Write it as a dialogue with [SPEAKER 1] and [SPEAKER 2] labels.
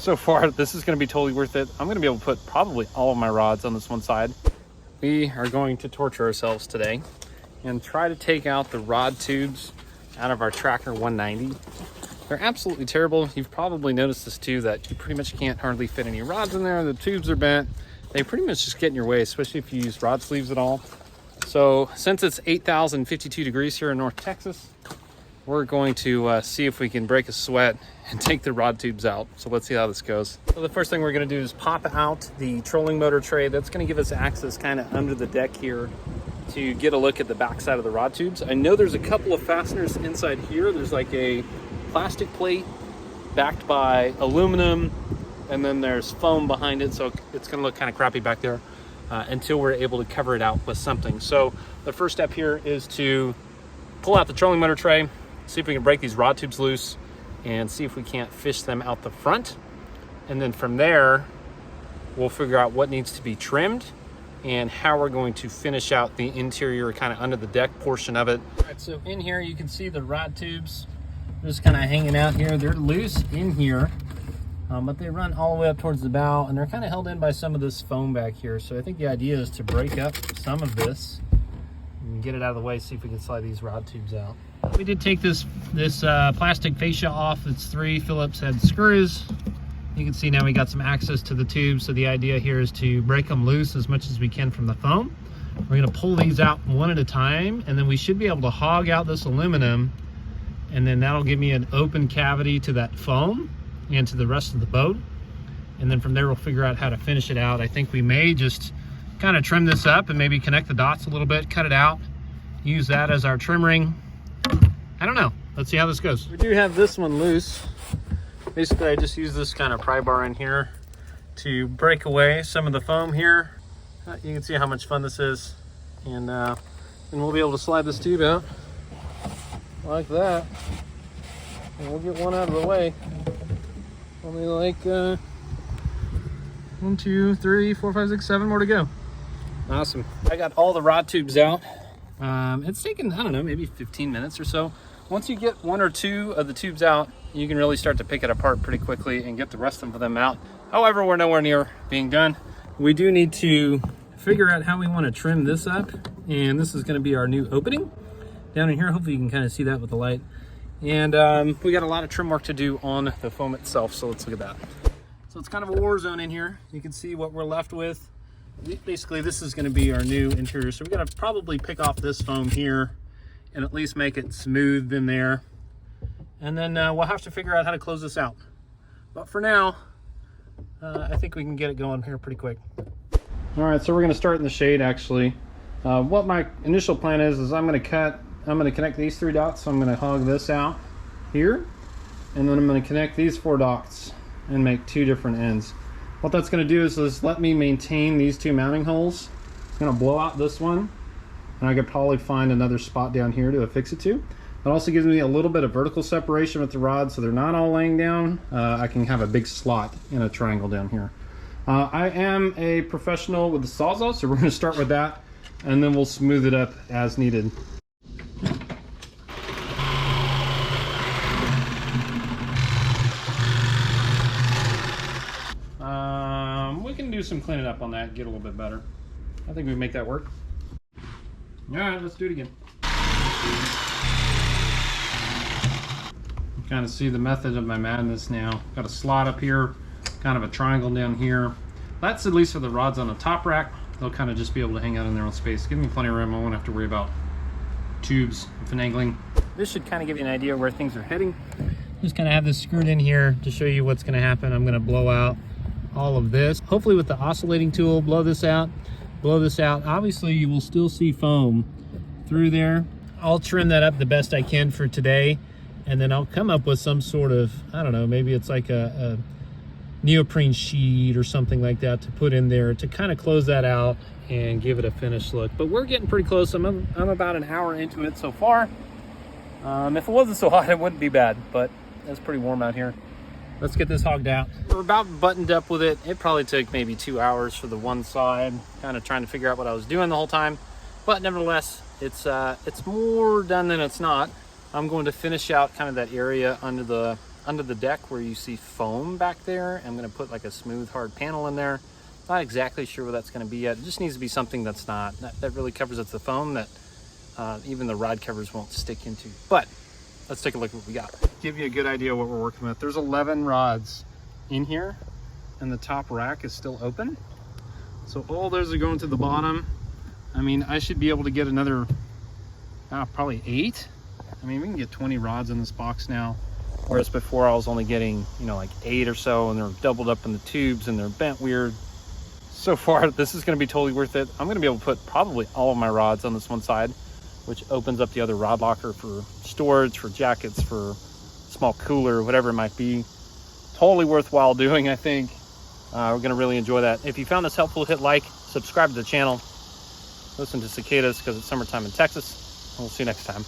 [SPEAKER 1] So far, this is going to be totally worth it. I'm going to be able to put probably all of my rods on this one side. We are going to torture ourselves today and try to take out the rod tubes out of our Tracker 190. They're absolutely terrible. You've probably noticed this too, that you pretty much can't hardly fit any rods in there. The tubes are bent. They pretty much just get in your way, especially if you use rod sleeves at all. So since it's 8,052 degrees here in North Texas, we're going to see if we can break a sweat and take the rod tubes out. So let's see how this goes. So the first thing we're going to do is pop out the trolling motor tray. That's going to give us access kind of under the deck here to get a look at the back side of the rod tubes. I know there's a couple of fasteners inside here. There's like a plastic plate backed by aluminum, and then there's foam behind it, so it's going to look kind of crappy back there until we're able to cover it out with something. So the first step here is to pull out the trolling motor tray, see if we can break these rod tubes loose, and see if we can't fish them out the front. And then from there, we'll figure out what needs to be trimmed and how we're going to finish out the interior kind of under the deck portion of it. All right, so in here you can see the rod tubes just kind of hanging out here. They're loose in here, but they run all the way up towards the bow, and they're kind of held in by some of this foam back here. So I think the idea is to break up some of this and get it out of the way, see if we can slide these rod tubes out. We did take this plastic fascia off. It's 3 Phillips head screws. You can see now we got some access to the tubes. So the idea here is to break them loose as much as we can from the foam. We're gonna pull these out one at a time, and then we should be able to hog out this aluminum, and then that'll give me an open cavity to that foam and to the rest of the boat. And then from there, we'll figure out how to finish it out. I think we may just kind of trim this up and maybe connect the dots a little bit, cut it out, use that as our trim ring. I don't know. Let's see how this goes. We do have this one loose. Basically, I just use this kind of pry bar in here to break away some of the foam here. You can see how much fun this is. And we'll be able to slide this tube out like that. And we'll get one out of the way. Only like 1, 2, 3, 4, 5, 6, 7 more to go. Awesome. I got all the rod tubes out. It's taken, I don't know, maybe 15 minutes or so. Once you get 1 or 2 of the tubes out, you can really start to pick it apart pretty quickly and get the rest of them out. However, we're nowhere near being done. We do need to figure out how we want to trim this up, and this is going to be our new opening down in here. Hopefully you can kind of see that with the light. And we got a lot of trim work to do on the foam itself, so let's look at that. So it's kind of a war zone in here. You can see what we're left with. Basically, this is going to be our new interior, so we're going to probably pick off this foam here and at least make it smooth in there. And then we'll have to figure out how to close this out. But for now, I think we can get it going here pretty quick. All right, so we're going to start in the shade actually. What my initial plan is I'm going to connect these 3 dots. So I'm going to hog this out here, and then I'm going to connect these 4 dots and make 2 different ends. What that's going to do is let me maintain these 2 mounting holes. It's going to blow out this one, and I could probably find another spot down here to affix it to. It also gives me a little bit of vertical separation with the rods, so they're not all laying down. I can have a big slot in a triangle down here. I am a professional with the Sawzall, so we're going to start with that, and then we'll smooth it up as needed. We can do some cleaning up on that, get a little bit better. I think we can make that work. All right, let's do it again. You kind of see the method of my madness now. Got a slot up here, kind of a triangle down here. That's at least for the rods on the top rack. They'll kind of just be able to hang out in their own space. Give me plenty of room. I won't have to worry about tubes and finagling. This should kind of give you an idea where things are heading. Just kind of have this screwed in here to show you what's going to happen. I'm going to blow out all of this. Hopefully with the oscillating tool, blow this out, blow this out. Obviously you will still see foam through there. I'll trim that up the best I can for today, and then I'll come up with some sort of, I don't know, maybe it's like a neoprene sheet or something like that to put in there to kind of close that out and give it a finished look. But we're getting pretty close. I'm about an hour into it so far. If it wasn't so hot, it wouldn't be bad, but it's pretty warm out here. Let's get this hogged out. We're about buttoned up with it. It probably took maybe 2 hours for the one side, kind of trying to figure out what I was doing the whole time. But nevertheless, it's more done than it's not. I'm going to finish out kind of that area under the under the deck where you see foam back there. I'm going to put like a smooth hard panel in there. Not exactly sure what that's going to be yet. It just needs to be something that's not that really covers up the foam that even the rod covers won't stick into. But let's take a look at what we got. Give you a good idea of what we're working with. There's 11 rods in here and the top rack is still open. So all those are going to the bottom. I mean, I should be able to get another probably 8. I mean, we can get 20 rods in this box now. Whereas before I was only getting, you know, like 8 or so, and they're doubled up in the tubes and they're bent weird. So far, this is going to be totally worth it. I'm going to be able to put probably all of my rods on this one side, which opens up the other rod locker for storage, for jackets, for small cooler, whatever it might be. Totally worthwhile doing, I think. We're going to really enjoy that. If you found this helpful, hit like, subscribe to the channel, listen to cicadas because it's summertime in Texas, and we'll see you next time.